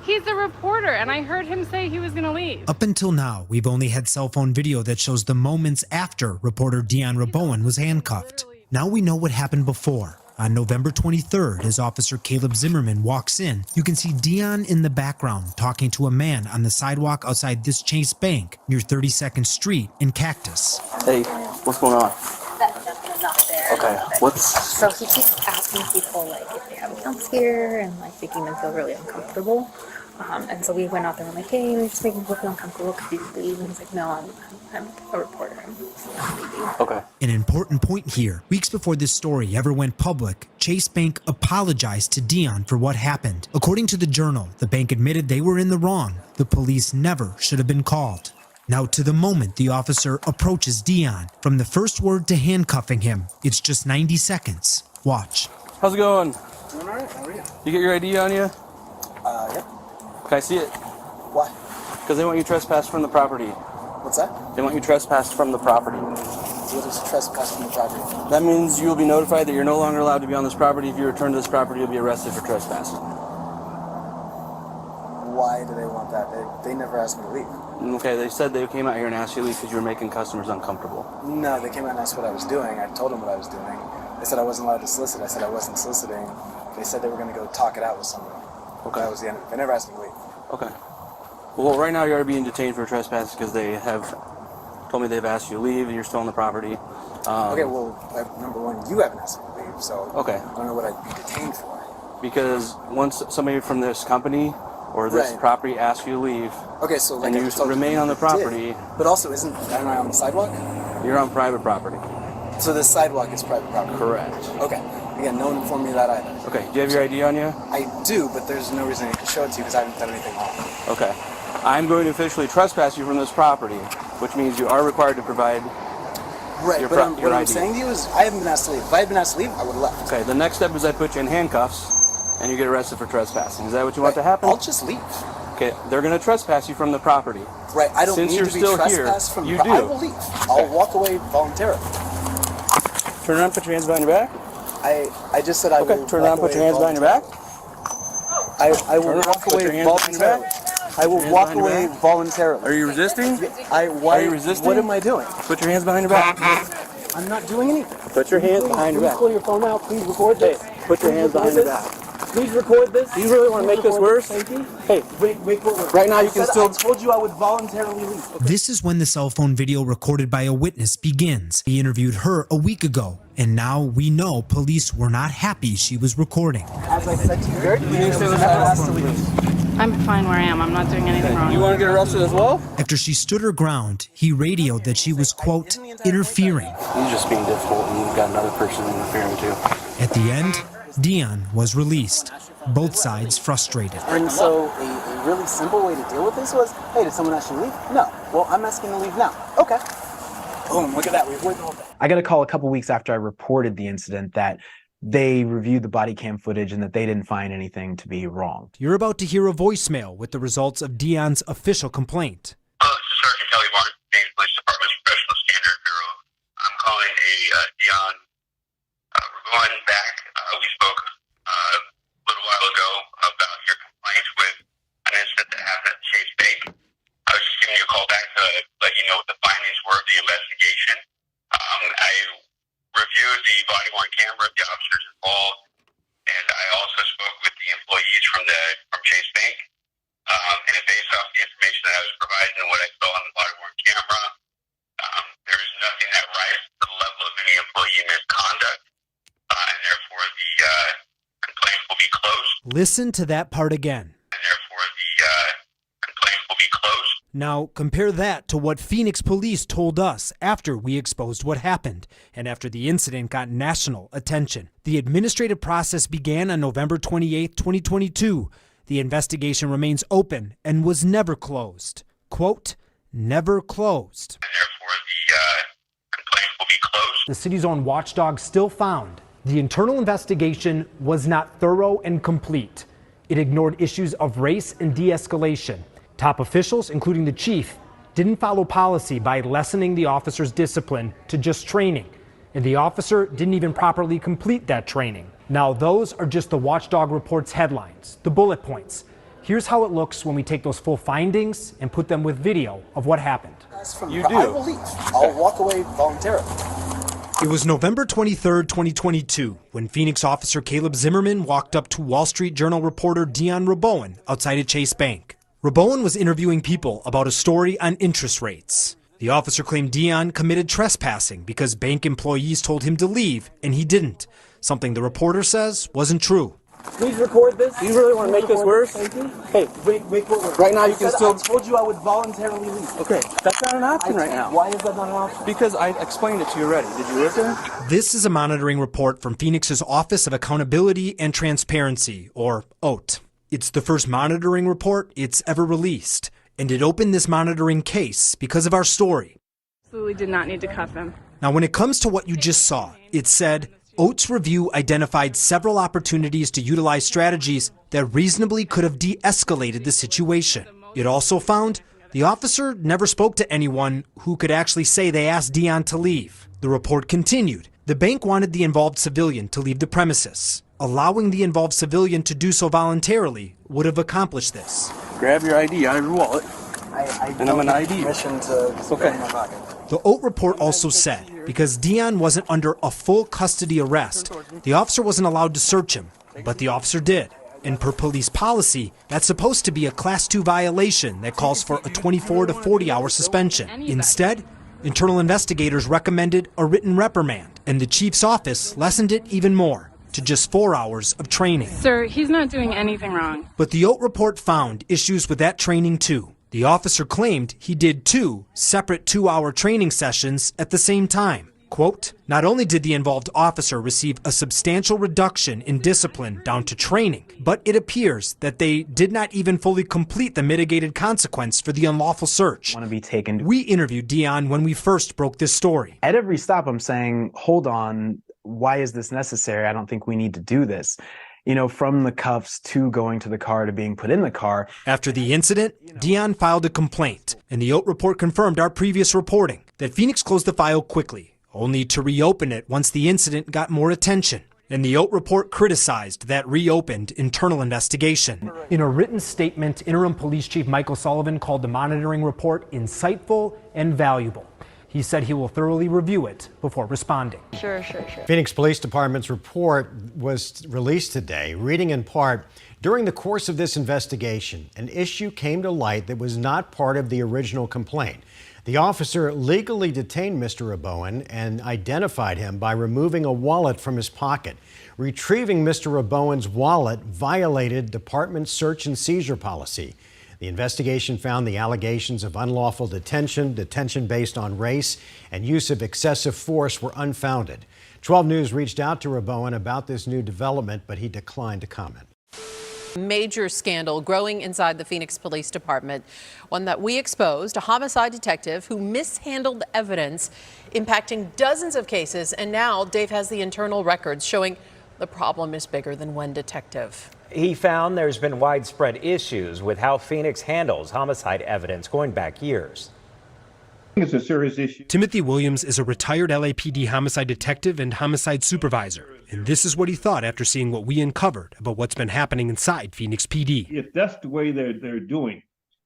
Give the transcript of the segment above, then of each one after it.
He's a reporter, and I heard him say he was going to leave. Up until now, we've only had cell phone video that shows the moments after reporter Dion Rabowen was handcuffed. Now we know what happened before. On November 23rd, as Officer Caleb Zimmerman walks in, you can see Dion in the background talking to a man on the sidewalk outside this Chase Bank near 32nd Street in Cactus. Hey, what's going on? That gentleman's not there. Okay, what's... So he keeps asking people, like, if they have accounts here, and, like, making them feel really uncomfortable. And so we went out there and we're like, hey, you're just making people feel uncomfortable. Could you leave? And he's like, no, I'm a reporter. I'm not leaving. Okay. An important point here. Weeks before this story ever went public, Chase Bank apologized to Dion for what happened. According to the Journal, the bank admitted they were in the wrong. The police never should have been called. Now to the moment the officer approaches Dion. From the first word to handcuffing him, it's just 90 seconds. Watch. How's it going? Doing alright, how are you? You get your ID on you? Yep. Can I see it? Why? Because they want you trespassed from the property. What's that? They want you trespassed from the property. What is trespass from the property? That means you will be notified that you're no longer allowed to be on this property. If you return to this property, you'll be arrested for trespass. Why do they want that? They never asked me to leave. Okay, they said they came out here and asked you to leave because you were making customers uncomfortable. No, they came out and asked what I was doing. I told them what I was doing. They said I wasn't allowed to solicit. I said I wasn't soliciting. They said they were going to go talk it out with someone. Okay. That was the end of it. They never asked me to leave. Okay. Well, right now you are being detained for trespass because they have told me they've asked you to leave and you're still on the property. Okay, well, number one, you haven't asked me to leave, so okay. I don't know what I'd be detained for. Because once somebody from this company or this Right. property asks you to leave, Okay, so like and I you just told remain on the did. property, But also, aren't I on the sidewalk? you're on private property. So this sidewalk is private property? Correct. Okay. Again, no one informed me of that either. Okay, do you have your ID on you? I do, but there's no reason I can show it to you because I haven't done anything wrong. Okay. I'm going to officially trespass you from this property, which means you are required to provide Right, your but pro- what your I'm ID. saying to you is I haven't been asked to leave. If I had been asked to leave, I would have left. Okay, the next step is I put you in handcuffs and you get arrested for trespassing. Is that what you want to happen? I'll just leave. Okay, they're going to trespass you from the property. Right, I don't Since need you're to be still here, trespassed from you the do. I will leave. I'll walk away voluntarily. Turn around, put your hands behind your back. I just said I will. Okay, turn around, put your hands behind your back. I will Turn around, walk put away your hands behind your voluntarily. back. I will Hands walk behind your away back. voluntarily. Are you resisting? Why Are you resisting? What am I doing? Put your hands behind your back. I'm not doing anything. Put your hands behind your back. Pull your phone out. Please record this. Put your hands behind your back. Please record this. Do you really want to make this worse? Thank you. Hey, Wait. right now you can still... I told you I would voluntarily leave. This is when the cell phone video recorded by a witness begins. He interviewed her a week ago, and now we know police were not happy she was recording. As I said to you very clearly, I was never asked to leave. I'm fine where I am. I'm not doing anything wrong. You want to get arrested as well? After she stood her ground, he radioed that she was, quote, interfering. He's just being difficult and you've got another person interfering too. At the end, Dion was released. Both sides frustrated. And so a really simple way to deal with this was, hey, did someone ask you to leave? No. Well, I'm asking to leave now. Okay. Boom, look at that. We avoid the whole thing. I got a call a couple weeks after I reported the incident that they reviewed the body cam footage and that they didn't find anything to be wrong. You're about to hear a voicemail with the results of Dion's official complaint. This is Sergeant Kelly Martin, Phoenix Police Department's Professional Standard Bureau. I'm calling Dion Rabowen back. We spoke a little while ago about your complaint with an incident that happened at Chase Bank. I was just giving you a call back to let you know what the findings were of the investigation. I reviewed the body-worn camera of the officers involved, and I also spoke with the employees from Chase Bank. And based off the information that I was providing and what I saw on the body-worn camera, there is nothing that rises to the level of any employee misconduct, and therefore the complaint will be closed. Listen to that part again. And therefore the complaint will be closed. Now, compare that to what Phoenix police told us after we exposed what happened and after the incident got national attention. The administrative process began on November 28, 2022. The investigation remains open and was never closed. Quote, never closed. And therefore the complaint will be closed. The city's own Watchdog still found the internal investigation was not thorough and complete. It ignored issues of race and de-escalation. Top officials, including the chief, didn't follow policy by lessening the officer's discipline to just training. And the officer didn't even properly complete that training. Now, those are just the Watchdog report's headlines, the bullet points. Here's how it looks when we take those full findings and put them with video of what happened. You do. I will leave. I'll walk away voluntarily. It was November 23rd, 2022, when Phoenix officer Caleb Zimmerman walked up to Wall Street Journal reporter Dion Rabowen outside of Chase Bank. Rabowen was interviewing people about a story on interest rates. The officer claimed Dion committed trespassing because bank employees told him to leave, and he didn't, something the reporter says wasn't true. Please record this. Do you really want to make this worse? Thank you. Hey, wait. Right now you can still. I told you I would voluntarily leave. Okay, that's not an option right now. Why is that not an option? Because I explained it to you already. Did you listen? This is a monitoring report from Phoenix's Office of Accountability and Transparency, or OAT. It's the first monitoring report it's ever released, and it opened this monitoring case because of our story. Absolutely did not need to cuff him. Now, when it comes to what you just saw, it said, OAT's review identified several opportunities to utilize strategies that reasonably could have de-escalated the situation. It also found the officer never spoke to anyone who could actually say they asked Dion to leave. The report continued. The bank wanted the involved civilian to leave the premises. Allowing the involved civilian to do so voluntarily would have accomplished this. Grab your ID out of your wallet. And I'm an ID. Permission to Okay. in my pocket. The OAT report also said, because Dion wasn't under a full custody arrest, the officer wasn't allowed to search him, but the officer did. And per police policy, that's supposed to be a Class 2 violation that calls for a 24 to 40-hour suspension. Instead, internal investigators recommended a written reprimand, and the chief's office lessened it even more to just 4 hours of training. Sir, he's not doing anything wrong. But the OAT report found issues with that training too. The officer claimed he did 2 separate 2-hour training sessions at the same time. Quote, not only did the involved officer receive a substantial reduction in discipline down to training, but it appears that they did not even fully complete the mitigated consequence for the unlawful search. Want to be taken. We interviewed Dion when we first broke this story. At every stop, I'm saying, hold on, why is this necessary? I don't think we need to do this. You know, from the cuffs to going to the car to being put in the car. After the incident, Dion filed a complaint, and the OAT report confirmed our previous reporting that Phoenix closed the file quickly, only to reopen it once the incident got more attention. And the OAT report criticized that reopened internal investigation. In a written statement, Interim Police Chief Michael Sullivan called the monitoring report insightful and valuable. He said he will thoroughly review it before responding. Sure. Phoenix Police Department's report was released today, reading in part, during the course of this investigation, an issue came to light that was not part of the original complaint. The officer legally detained Mr. Rabowen and identified him by removing a wallet from his pocket. Retrieving Mr. Rabowen's wallet violated department search and seizure policy. The investigation found the allegations of unlawful detention, detention based on race, and use of excessive force were unfounded. 12 News reached out to Rabowen about this new development, but he declined to comment. Major scandal growing inside the Phoenix Police Department, one that we exposed, a homicide detective who mishandled evidence impacting dozens of cases. And now Dave has the internal records showing the problem is bigger than one detective. He found there's been widespread issues with how Phoenix handles homicide evidence going back years. It's a serious issue. Timothy Williams is a retired LAPD homicide detective and homicide supervisor. And this is what he thought after seeing what we uncovered about what's been happening inside Phoenix PD. If that's the way they're doing,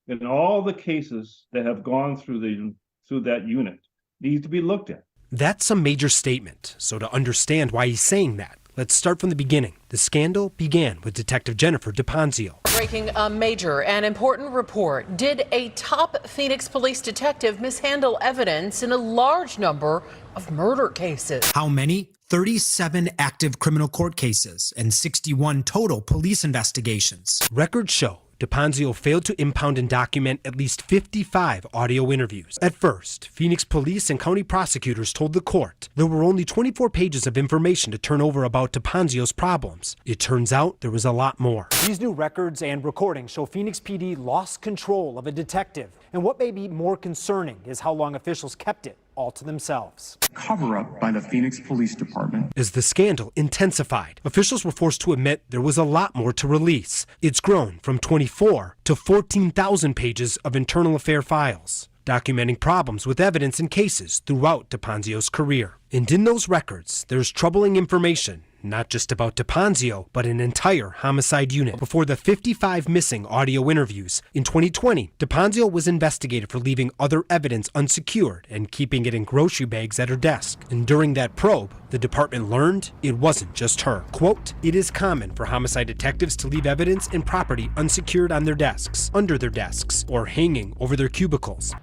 then all the cases that have gone through that unit need to be looked at. That's a major statement. So to understand why he's saying that, let's start from the beginning. The scandal began with Detective Jennifer DePonzio. Breaking a major and important report. Did a top Phoenix police detective mishandle evidence in a large number of murder cases? How many? 37 active criminal court cases and 61 total police investigations. Records show DePonzio failed to impound and document at least 55 audio interviews. At first, Phoenix police and county prosecutors told the court there were only 24 pages of information to turn over about DePonzio's problems. It turns out there was a lot more. These new records and recordings show Phoenix PD lost control of a detective. And what may be more concerning is how long officials kept it all to themselves. Cover-up by the Phoenix Police Department. As the scandal intensified, officials were forced to admit there was a lot more to release. It's grown from 24 to 14,000 pages of internal affair files, documenting problems with evidence and cases throughout DePonzio's career. And in those records, there's troubling information not just about DePonzio, but an entire homicide unit. Before the 55 missing audio interviews in 2020, DePonzio was investigated for leaving other evidence unsecured and keeping it in grocery bags at her desk. And during that probe, the department learned it wasn't just her. Quote, "It is common for homicide detectives to leave evidence and property unsecured on their desks, under their desks, or hanging over their cubicles."